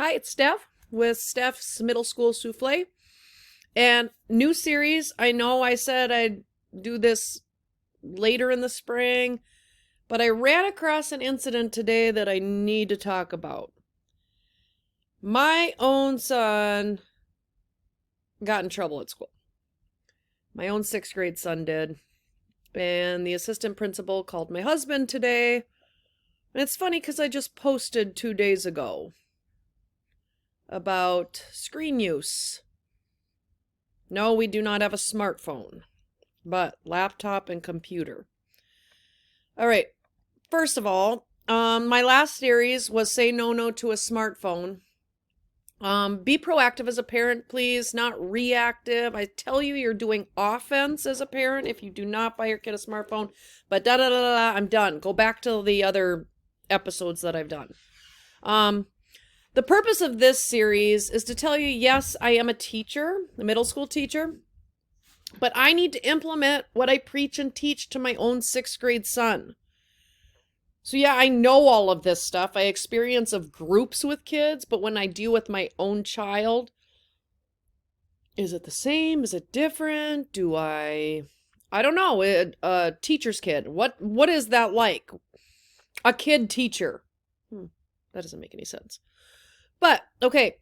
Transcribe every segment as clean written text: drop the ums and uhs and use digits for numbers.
Hi, it's Steph with Steph's Middle School Souffle. And new series. I know I said I'd do this later in the spring, but I ran across an incident today that I need to talk about. My own son got in trouble at school. My own 6th grade son did. And the assistant principal called my husband today. And it's funny because I just posted 2 days ago about screen use. No, we do not have a smartphone, but laptop and computer. All right. First of all, my last series was Say No to a Smartphone. Be proactive as a parent, please, not reactive. I tell you, you're doing offense as a parent if you do not buy your kid a smartphone. But I'm done. Go back to the other episodes that I've done. The purpose of this series is to tell you, yes, I am a teacher, a middle school teacher, but I need to implement what I preach and teach to my own 6th grade son. So yeah, I know all of this stuff. I experience of groups with kids, but when I deal with my own child, is it the same? Is it different? I don't know, a teacher's kid. What is that like? A kid teacher. That doesn't make any sense. But, okay,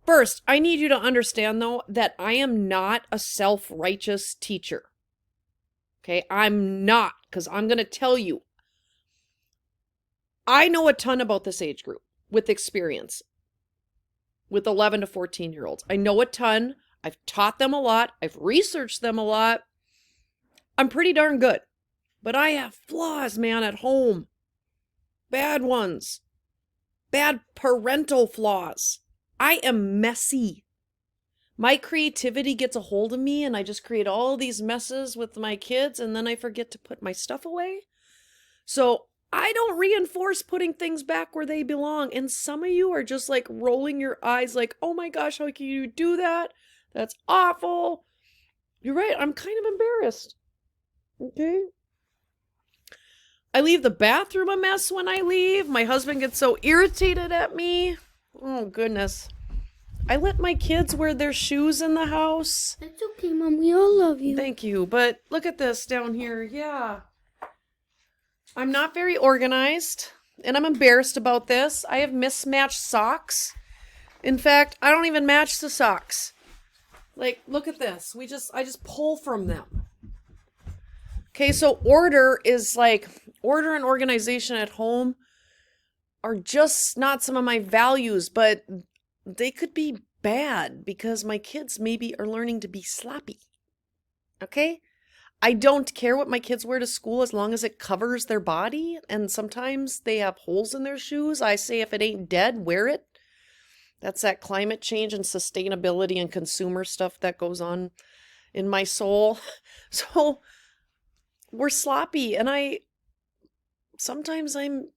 first, I need you to understand, though, that I am not a self-righteous teacher. Okay, I'm not, because I'm going to tell you. I know a ton about this age group with experience, with 11 to 14-year-olds. I know a ton. I've taught them a lot. I've researched them a lot. I'm pretty darn good. But I have flaws, man, at home. Bad ones. Bad parental flaws. I am messy. My creativity gets a hold of me and I just create all these messes with my kids and then I forget to put my stuff away. So I don't reinforce putting things back where they belong. And some of you are just like rolling your eyes like, oh my gosh, how can you do that? That's awful. You're right. I'm kind of embarrassed. Okay. I leave the bathroom a mess when I leave. My husband gets so irritated at me. Oh, goodness. I let my kids wear their shoes in the house. That's okay, Mom. We all love you. Thank you. But look at this down here. Yeah. I'm not very organized, and I'm embarrassed about this. I have mismatched socks. In fact, I don't even match the socks. Like, look at this. I just pull from them. Okay, so order and organization at home are just not some of my values, but they could be bad because my kids maybe are learning to be sloppy. Okay? I don't care what my kids wear to school as long as it covers their body, and sometimes they have holes in their shoes. I say if it ain't dead, wear it. That's that climate change and sustainability and consumer stuff that goes on in my soul. So we're sloppy, and sometimes I'm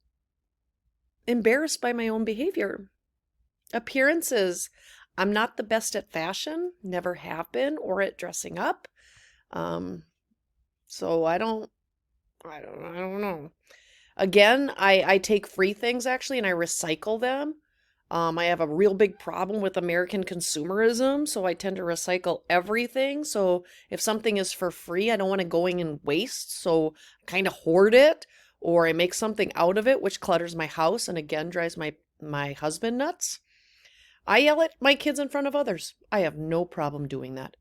embarrassed by my own behavior. Appearances. I'm not the best at fashion, never have been, or at dressing up. So I don't know. Again, I take free things actually, and I recycle them. I have a real big problem with American consumerism, so I tend to recycle everything. So if something is for free, I don't want it going in waste, so I kind of hoard it, or I make something out of it, which clutters my house and again drives my husband nuts. I yell at my kids in front of others. I have no problem doing that,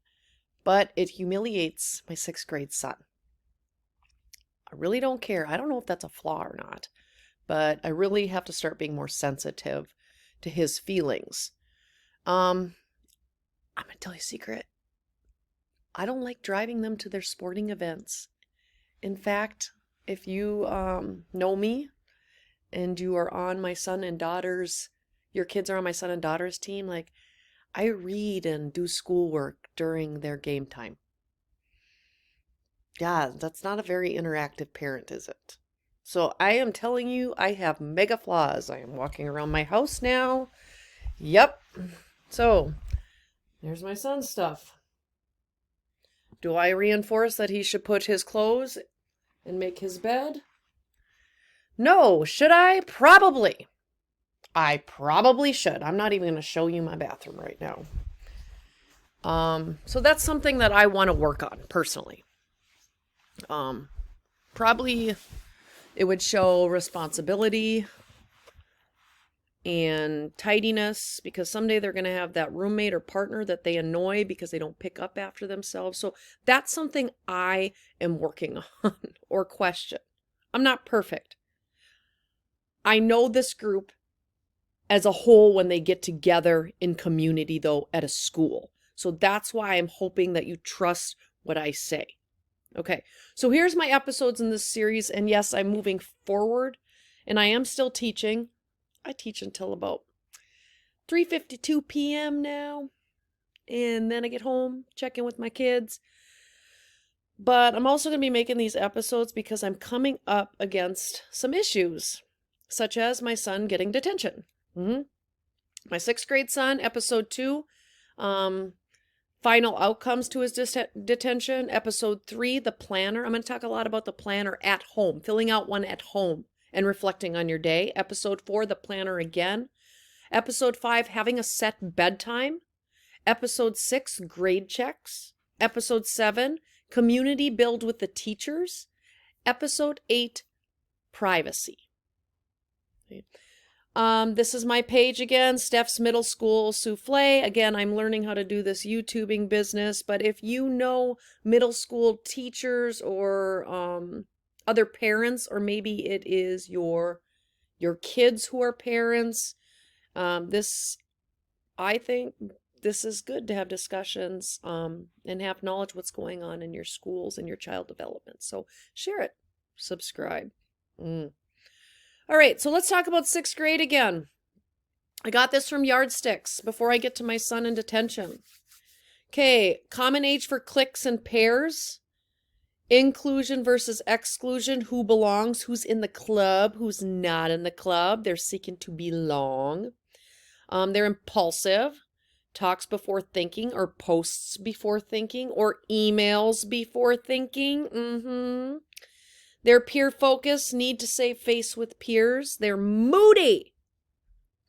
but it humiliates my 6th grade son. I really don't care. I don't know if that's a flaw or not, but I really have to start being more sensitive to his feelings. I'm going to tell you a secret. I don't like driving them to their sporting events. In fact, if you know me and you are on my son and daughter's, your kids are on my son and daughter's team, like I read and do schoolwork during their game time. Yeah, that's not a very interactive parent, is it? So I am telling you, I have mega flaws. I am walking around my house now. Yep. So there's my son's stuff. Do I reinforce that he should put his clothes and make his bed? No. Should I? Probably. I probably should. I'm not even going to show you my bathroom right now. So that's something that I want to work on personally. Probably it would show responsibility and tidiness, because someday they're going to have that roommate or partner that they annoy because they don't pick up after themselves. So that's something I am working on or question. I'm not perfect. I know this group as a whole when they get together in community, though, at a school. So that's why I'm hoping that you trust what I say. Okay, so here's my episodes in this series. And yes, I'm moving forward and I am still teaching. I teach until about 3:52 p.m. now. And then I get home, check in with my kids. But I'm also going to be making these episodes because I'm coming up against some issues, such as my son getting detention. My 6th grade son, episode 2, final outcomes to his detention. Episode 3, the planner. I'm going to talk a lot about the planner at home, filling out one at home and reflecting on your day. Episode 4, the planner again. Episode 5, having a set bedtime. Episode 6, grade checks. Episode 7, community build with the teachers. Episode 8, privacy. This is my page again, Steph's Middle School Souffle. Again, I'm learning how to do this YouTubing business, but if you know middle school teachers or other parents, or maybe it is your kids who are parents, I think this is good to have discussions and have knowledge what's going on in your schools and your child development. So share it, subscribe. All right, so let's talk about 6th grade again. I got this from Yardsticks before I get to my son in detention. Okay, common age for cliques and pairs. Inclusion versus exclusion. Who belongs, who's in the club, who's not in the club. They're seeking to belong. They're impulsive. Talks before thinking, or posts before thinking, or emails before thinking. They're peer focused, need to save face with peers. They're moody.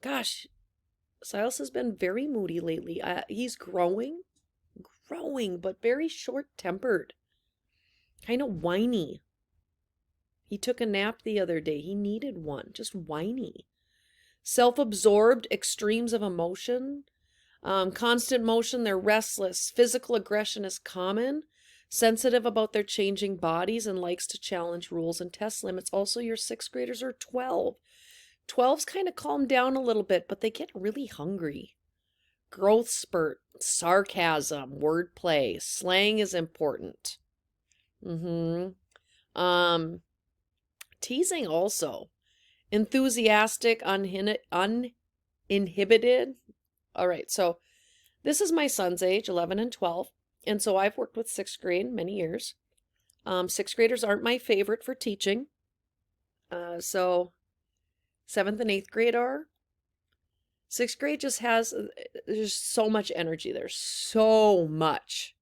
Gosh, Silas has been very moody lately. He's growing, but very short-tempered. Kind of whiny. He took a nap the other day. He needed one. Just whiny. Self-absorbed, extremes of emotion. Constant motion, they're restless. Physical aggression is common. Sensitive about their changing bodies and likes to challenge rules and test limits. Also, your 6th graders are 12. 12s kind of calm down a little bit, but they get really hungry. Growth spurt, sarcasm, wordplay, slang is important. Teasing also. Enthusiastic, uninhibited. All right, so this is my son's age, 11 and 12. And so I've worked with 6th grade many years. 6th graders aren't my favorite for teaching. So 7th and 8th grade are. 6th grade just there's so much energy. There's so much.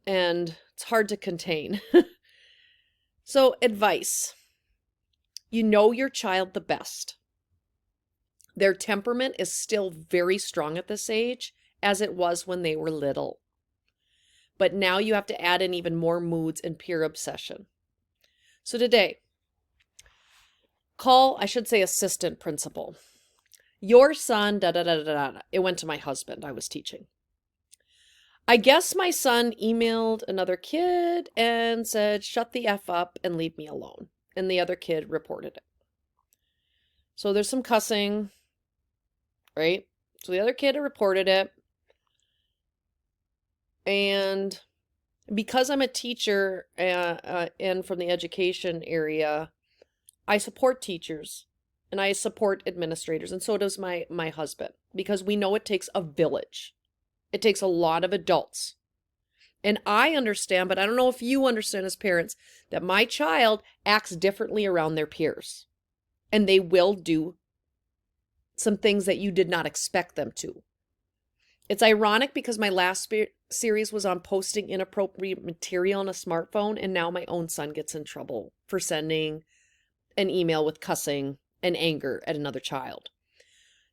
And it's hard to contain. So advice. You know your child the best. Their temperament is still very strong at this age, as it was when they were little. But now you have to add in even more moods and peer obsession. So today, assistant principal. Your son, da-da-da-da-da. It went to my husband. I was teaching. I guess my son emailed another kid and said, shut the F up and leave me alone. And the other kid reported it. So there's some cussing, right? So the other kid reported it. And because I'm a teacher and from the education area, I support teachers and I support administrators. And so does my husband, because we know it takes a village. It takes a lot of adults. And I understand, but I don't know if you understand as parents, that my child acts differently around their peers. And they will do some things that you did not expect them to. It's ironic because my last series was on posting inappropriate material on a smartphone, and now my own son gets in trouble for sending an email with cussing and anger at another child.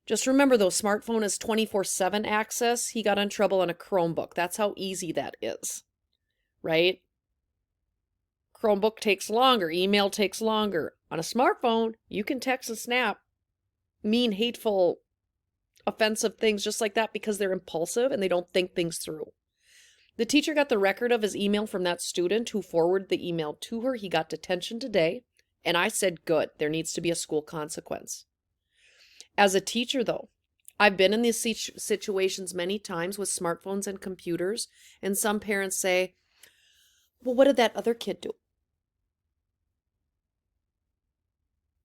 Just remember though, smartphone is 24/7 access. He got in trouble on a Chromebook. That's how easy that is, right? Chromebook takes longer. Email takes longer. On a smartphone, you can text and snap mean, hateful, offensive things just like that because they're impulsive and they don't think things through. The teacher got the record of his email from that student who forwarded the email to her. He got detention today. And I said, good, there needs to be a school consequence. As a teacher, though, I've been in these situations many times with smartphones and computers, and some parents say, well, what did that other kid do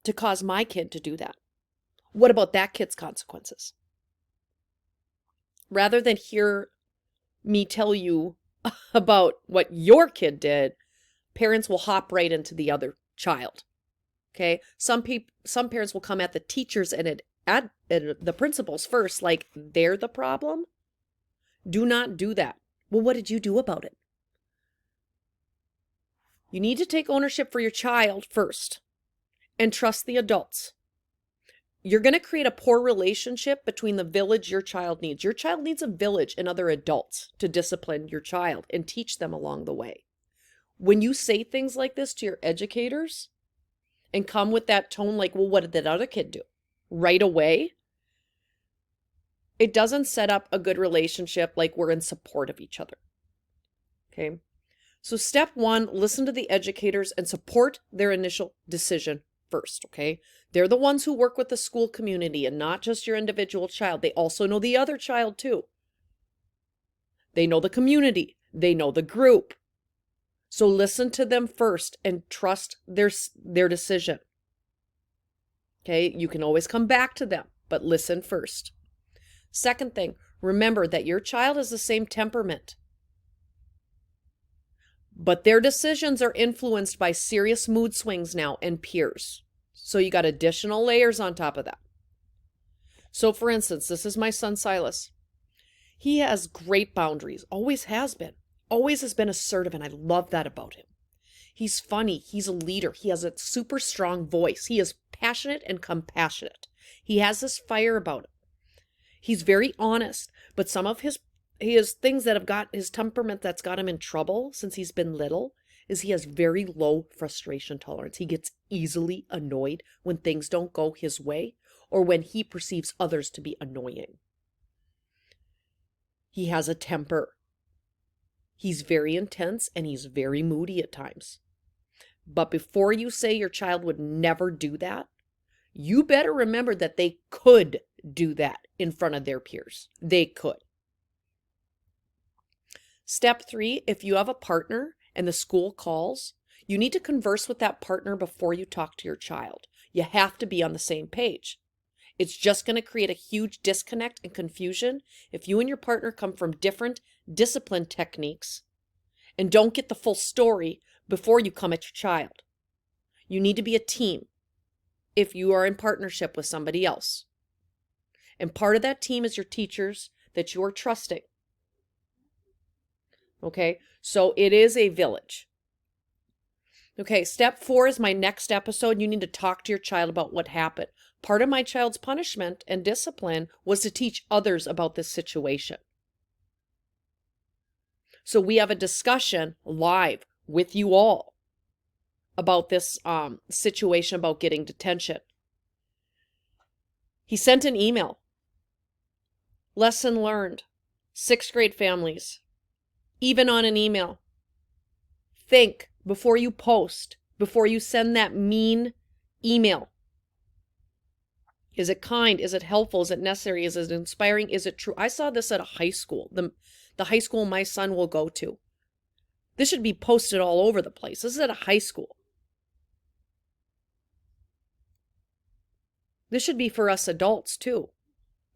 to cause my kid to do that? What about that kid's consequences? Rather than hear me tell you about what your kid did, parents will hop right into the other child. Okay? Some parents will come at the teachers and at the principals first, like they're the problem. Do not do that. Well, what did you do about it? You need to take ownership for your child first and trust the adults. You're going to create a poor relationship between the village your child needs. Your child needs a village and other adults to discipline your child and teach them along the way. When you say things like this to your educators and come with that tone like, well, what did that other kid do? Right away, it doesn't set up a good relationship like we're in support of each other. Okay? So step one, listen to the educators and support their initial decision first, okay? They're the ones who work with the school community and not just your individual child. They also know the other child too. They know the community. They know the group. So listen to them first and trust their decision. Okay, you can always come back to them, but listen first. Second thing, remember that your child has the same temperament, but their decisions are influenced by serious mood swings now and peers. So you got additional layers on top of that. So for instance, this is my son Silas. He has great boundaries, always has been assertive, and I love that about him. He's funny, he's a leader, he has a super strong voice, he is passionate and compassionate. He has this fire about him. He's very honest, but some of his things that have got his temperament that's got him in trouble since he's been little is he has very low frustration tolerance. He gets easily annoyed when things don't go his way or when he perceives others to be annoying. He has a temper. He's very intense and he's very moody at times. But before you say your child would never do that, you better remember that they could do that in front of their peers. They could. Step 3, if you have a partner and the school calls, you need to converse with that partner before you talk to your child. You have to be on the same page. It's just going to create a huge disconnect and confusion if you and your partner come from different discipline techniques and don't get the full story before you come at your child. You need to be a team if you are in partnership with somebody else. And part of that team is your teachers that you are trusting. Okay, so it is a village. Okay, step 4 is my next episode. You need to talk to your child about what happened. Part of my child's punishment and discipline was to teach others about this situation. So we have a discussion live with you all about this situation about getting detention. He sent an email. Lesson learned. 6th grade families. Even on an email. Think before you post, before you send that mean email. Is it kind? Is it helpful? Is it necessary? Is it inspiring? Is it true? I saw this at a high school, the high school my son will go to. This should be posted all over the place. This is at a high school. This should be for us adults too,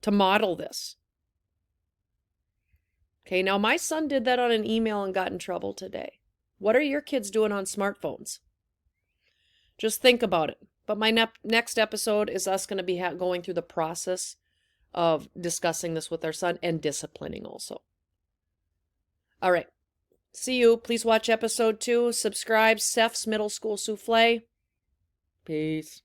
to model this. Okay, now my son did that on an email and got in trouble today. What are your kids doing on smartphones? Just think about it. But my next episode is us going to be going through the process of discussing this with our son and disciplining also. All right. See you. Please watch episode 2. Subscribe. Steph's Middle School Souffle. Peace.